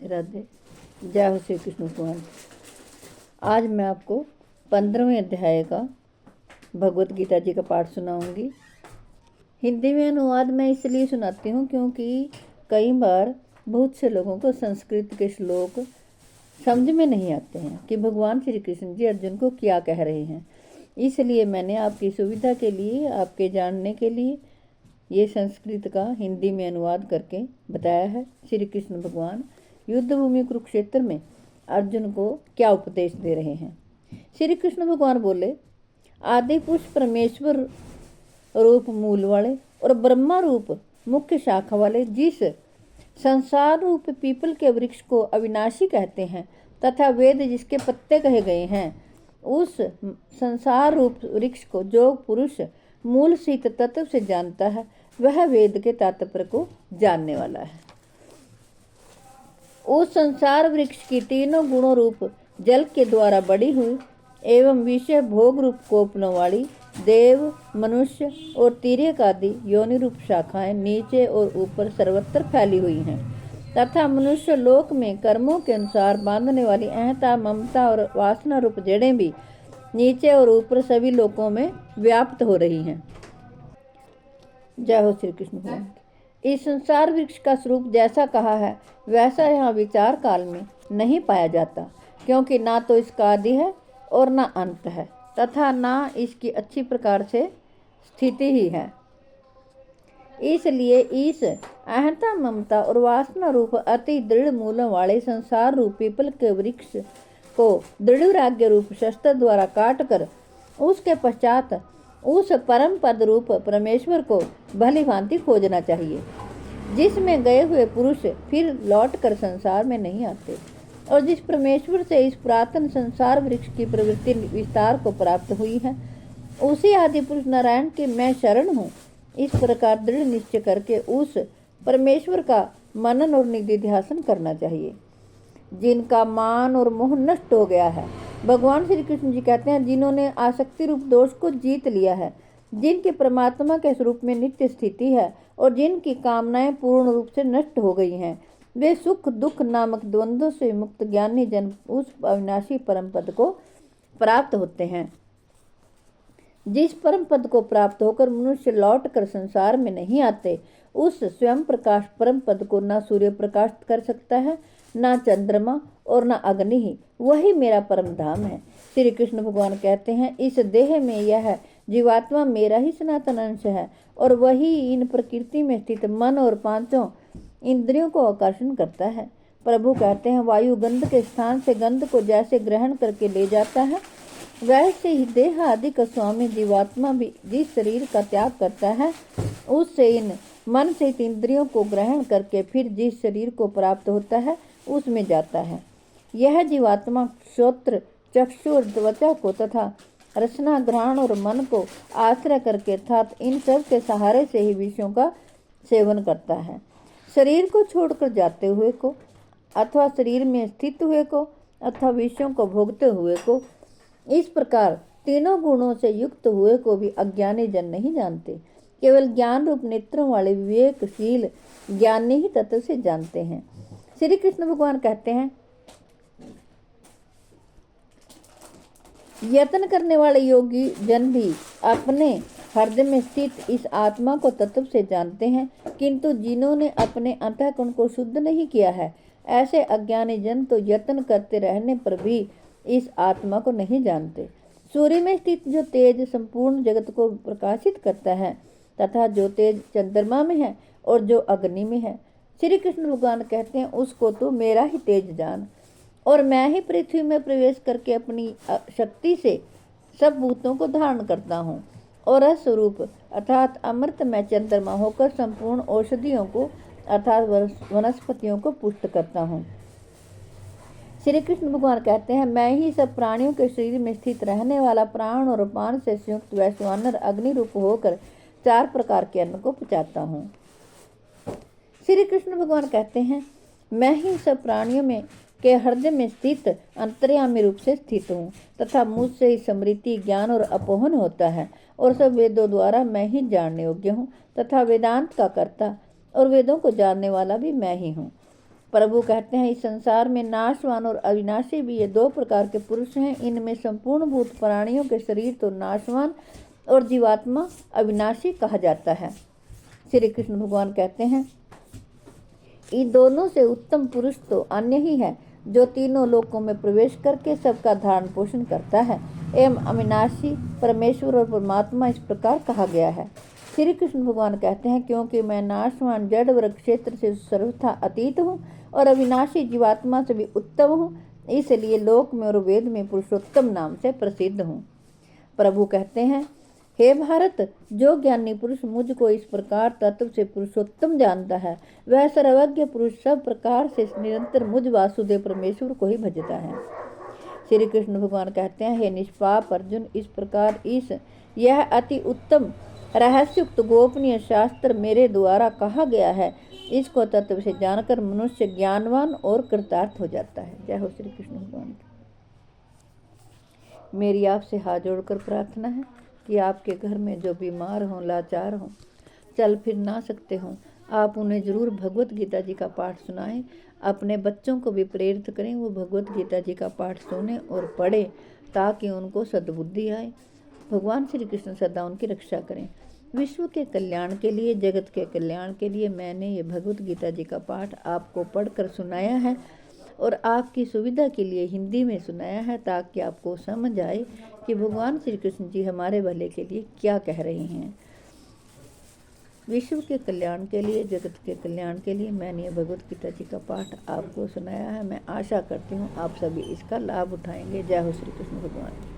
राधे। जय हो श्री कृष्ण भगवान। आज मैं आपको 15वें अध्याय का भगवत गीता जी का पाठ सुनाऊंगी। हिंदी में अनुवाद मैं इसलिए सुनाती हूँ क्योंकि कई बार बहुत से लोगों को संस्कृत के श्लोक समझ में नहीं आते हैं कि भगवान श्री कृष्ण जी अर्जुन को क्या कह रहे हैं। इसलिए मैंने आपकी सुविधा के लिए, आपके जानने के लिए ये संस्कृत का हिंदी में अनुवाद करके बताया है। श्री कृष्ण भगवान युद्ध भूमि कुरुक्षेत्र में अर्जुन को क्या उपदेश दे रहे हैं। श्री कृष्ण भगवान बोले, आदि पुरुष परमेश्वर रूप मूल वाले और ब्रह्मा रूप मुख्य शाखा वाले जिस संसार रूप पीपल के वृक्ष को अविनाशी कहते हैं तथा वेद जिसके पत्ते कहे गए हैं, उस संसार रूप वृक्ष को जो पुरुष मूल सिद्ध तत्व से जानता है वह वेद के तात्पर्य को जानने वाला है। उस संसार वृक्ष की तीनों गुणों रूप जल के द्वारा बड़ी हुई एवं विषय भोग रूप कोपलों वाली देव, मनुष्य और तिर्यक आदि योनि रूप शाखाएं नीचे और ऊपर सर्वत्र फैली हुई हैं तथा मनुष्य लोक में कर्मों के अनुसार बांधने वाली अहंता, ममता और वासना रूप जड़ें भी नीचे और ऊपर सभी लोकों में व्याप्त हो रही हैं। जय हो श्री कृष्ण भगवान। इस संसार वृक्ष का स्वरूप जैसा कहा है वैसा यहाँ विचार काल में नहीं पाया जाता, क्योंकि ना तो इसका आदि है और ना अंत है तथा ना इसकी अच्छी प्रकार से स्थिति ही है। इसलिए इस अहंता, ममता और वासना रूप अति दृढ़ मूलों वाले संसार रूप पीपल के वृक्ष को दृढ़ वैराग्य रूप शस्त्र द्वारा काट कर उसके पश्चात उस परम पद रूप परमेश्वर को भली भांति खोजना चाहिए, जिसमें गए हुए पुरुष फिर लौट कर संसार में नहीं आते और जिस परमेश्वर से इस पुरातन संसार वृक्ष की प्रवृत्ति विस्तार को प्राप्त हुई है, उसी आदि पुरुष नारायण के मैं शरण हूँ। इस प्रकार दृढ़ निश्चय करके उस परमेश्वर का मनन और निधिध्यासन करना चाहिए, जिनका मान और मोह नष्ट हो गया है। भगवान श्री कृष्ण जी कहते हैं, जिन्होंने आसक्ति रूप दोष को जीत लिया है, जिनके परमात्मा के स्वरूप में नित्य स्थिति है और जिनकी कामनाएं पूर्ण रूप से नष्ट हो गई हैं, वे सुख दुख नामक द्वंद्वों से मुक्त ज्ञानी जन उस अविनाशी परम पद को प्राप्त होते हैं। जिस परम पद को प्राप्त होकर मनुष्य लौट कर संसार में नहीं आते, उस स्वयं प्रकाश परम पद को ना सूर्य प्रकाश कर सकता है, ना चंद्रमा और ना अग्नि ही। वही मेरा परम धाम है। श्री कृष्ण भगवान कहते हैं, इस देह में यह जीवात्मा मेरा ही सनातन अंश है और वही इन प्रकृति में स्थित मन और पांचों इंद्रियों को आकर्षण करता है। प्रभु कहते हैं, वायु गंध के स्थान से गंध को जैसे ग्रहण करके ले जाता है, वैसे ही देह आदि का स्वामी जीवात्मा भी जिस शरीर का त्याग करता है, उससे इन मन से इंद्रियों को ग्रहण करके फिर जिस शरीर को प्राप्त होता है उसमें जाता है। यह जीवात्मा श्रोत्र, चक्षु और त्वचा को तथा रसना, घ्राण और मन को आश्रय करके अर्थात इन सब के सहारे से ही विषयों का सेवन करता है। शरीर को छोड़कर जाते हुए को अथवा शरीर में स्थित हुए को अथवा विषयों को भोगते हुए को, इस प्रकार तीनों गुणों से युक्त हुए को भी अज्ञानी जन नहीं जानते। केवल ज्ञान रूप नेत्रों वाले विवेकशील ज्ञानी ही तत्व से जानते हैं। श्री कृष्ण भगवान कहते हैं, यत्न करने वाले योगी जन भी अपने हृदय में स्थित इस आत्मा को तत्व से जानते हैं, किंतु जिन्होंने अपने अंतःकरण को शुद्ध नहीं किया है, ऐसे अज्ञानी जन तो यत्न करते रहने पर भी इस आत्मा को नहीं जानते। सूर्य में स्थित जो तेज संपूर्ण जगत को प्रकाशित करता है तथा जो तेज चंद्रमा में है और जो अग्नि में है, श्री कृष्ण भगवान कहते हैं, उसको तो मेरा ही तेज जान और मैं ही पृथ्वी में प्रवेश करके अपनी शक्ति से सब भूतों को धारण करता हूँ और स्वरूप अर्थात अमृत में चंद्रमा होकर संपूर्ण औषधियों को अर्थात वनस्पतियों को पुष्ट करता हूँ। श्री कृष्ण भगवान कहते हैं, मैं ही सब प्राणियों के शरीर में स्थित रहने वाला प्राण और पान से संयुक्त वैश्वानर अग्नि रूप होकर 4 प्रकार के अन्न को पचाता हूँ। श्री कृष्ण भगवान कहते हैं, मैं ही सब प्राणियों में के हृदय में स्थित अंतर्यामी रूप से स्थित हूँ तथा मुझसे ही स्मृति, ज्ञान और अपोहन होता है और सब वेदों द्वारा मैं ही जानने योग्य हूँ तथा वेदांत का कर्ता और वेदों को जानने वाला भी मैं ही हूँ। प्रभु कहते हैं, इस संसार में नाशवान और अविनाशी भी ये दो प्रकार के पुरुष हैं। इनमें संपूर्ण भूत प्राणियों के शरीर तो नाशवान और जीवात्मा अविनाशी कहा जाता है। श्री कृष्ण भगवान कहते हैं, इन दोनों से उत्तम पुरुष तो अन्य ही है, जो तीनों लोकों में प्रवेश करके सबका धारण पोषण करता है। एवं अविनाशी परमेश्वर और परमात्मा इस प्रकार कहा गया है। श्री कृष्ण भगवान कहते हैं, क्योंकि मैं नाशवान जड़ वर्ग क्षेत्र से सर्वथा अतीत हूँ और अविनाशी जीवात्मा से भी उत्तम हूँ, इसलिए लोक में और वेद में पुरुषोत्तम नाम से प्रसिद्ध हूँ। प्रभु कहते हैं, हे भारत, जो ज्ञानी पुरुष मुझको इस प्रकार तत्व से पुरुषोत्तम जानता है, वह सर्वज्ञ पुरुष सब प्रकार से निरंतर मुझ वासुदेव परमेश्वर को ही भजता है। श्री कृष्ण भगवान कहते हैं, हे निष्पाप अर्जुन, इस प्रकार यह अति उत्तम रहस्युक्त गोपनीय शास्त्र मेरे द्वारा कहा गया है। इसको तत्व से जानकर मनुष्य ज्ञानवान और कृतार्थ हो जाता है। जय हो श्री कृष्ण भगवान की। मेरी आपसे हाथ जोड़कर प्रार्थना है कि आपके घर में जो बीमार हों, लाचार हों, चल फिर ना सकते हों, आप उन्हें ज़रूर भगवत गीता जी का पाठ सुनाएं। अपने बच्चों को भी प्रेरित करें, वो भगवत गीता जी का पाठ सुने और पढ़े, ताकि उनको सद्बुद्धि आए। भगवान श्री कृष्ण सदा उनकी रक्षा करें। विश्व के कल्याण के लिए, जगत के कल्याण के लिए मैंने ये भगवत गीता जी का पाठ आपको पढ़कर सुनाया है और आपकी सुविधा के लिए हिंदी में सुनाया है, ताकि आपको समझ आए कि भगवान श्री कृष्ण जी हमारे भले के लिए क्या कह रहे हैं। विश्व के कल्याण के लिए, जगत के कल्याण के लिए मैंने ये भगवत गीता जी का पाठ आपको सुनाया है। मैं आशा करती हूँ आप सभी इसका लाभ उठाएंगे। जय हो श्री कृष्ण भगवान।